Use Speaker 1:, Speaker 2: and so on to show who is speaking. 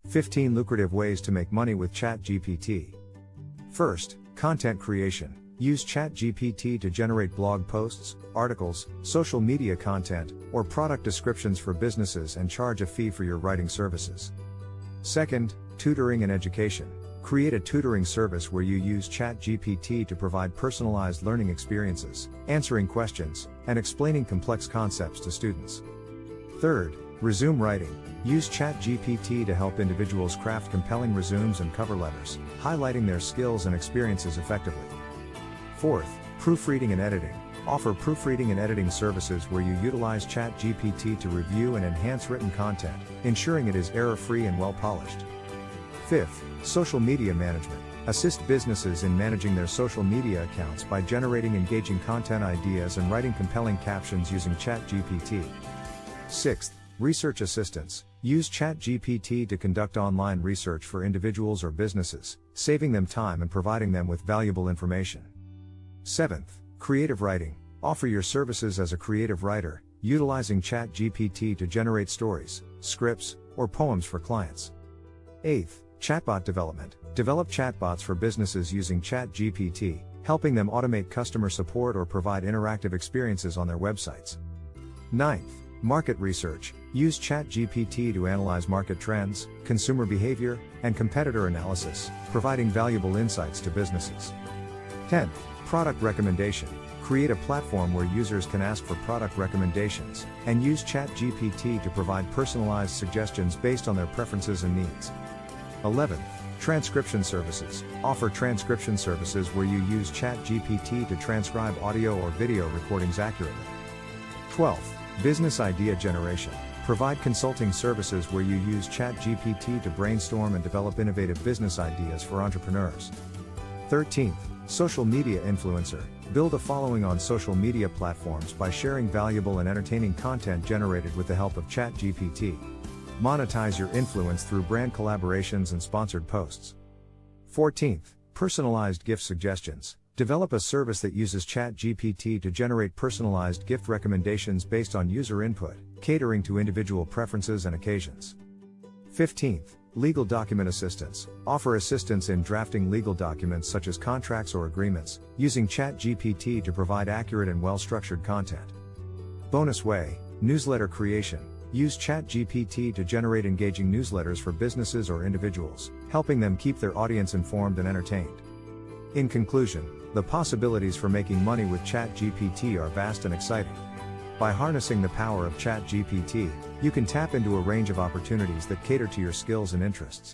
Speaker 1: 15 lucrative ways to make money with ChatGPT. First, content creation. Use ChatGPT to generate blog posts, articles, social media content, or product descriptions for businesses and charge a fee for your writing services. Second, tutoring and education. Create a tutoring service where you use ChatGPT to provide personalized learning experiences, answering questions, and explaining complex concepts to students. Third, resume writing. Use ChatGPT to help individuals craft compelling resumes and cover letters, highlighting their skills and experiences effectively. Fourth, proofreading and editing. Offer proofreading and editing services where you utilize ChatGPT to review and enhance written content, ensuring it is error-free and well-polished. Fifth, social media management. Assist businesses in managing their social media accounts by generating engaging content ideas and writing compelling captions using ChatGPT. Sixth, research assistance. Use ChatGPT to conduct online research for individuals or businesses, saving them time and providing them with valuable information. Seventh, creative writing. Offer your services as a creative writer, utilizing ChatGPT to generate stories, scripts, or poems for clients. Eighth, chatbot development. Develop chatbots for businesses using ChatGPT, helping them automate customer support or provide interactive experiences on their websites. Ninth, market research. Use ChatGPT to analyze market trends, consumer behavior, and competitor analysis, providing valuable insights to businesses. 10th, product recommendation. Create a platform where users can ask for product recommendations, and use ChatGPT to provide personalized suggestions based on their preferences and needs. 11th, transcription services. Offer transcription services where you use ChatGPT to transcribe audio or video recordings accurately. 12th, business idea generation. Provide consulting services where you use ChatGPT to brainstorm and develop innovative business ideas for entrepreneurs. 13th, social media influencer. Build a following on social media platforms by sharing valuable and entertaining content generated with the help of ChatGPT. Monetize your influence through brand collaborations and sponsored posts. 14th, personalized gift suggestions. Develop a service that uses ChatGPT to generate personalized gift recommendations based on user input, catering to individual preferences and occasions. 15th, legal document assistance. Offer assistance in drafting legal documents such as contracts or agreements, using ChatGPT to provide accurate and well-structured content. Bonus way, newsletter creation. Use ChatGPT to generate engaging newsletters for businesses or individuals, helping them keep their audience informed and entertained. In conclusion, the possibilities for making money with ChatGPT are vast and exciting. By harnessing the power of ChatGPT, you can tap into a range of opportunities that cater to your skills and interests.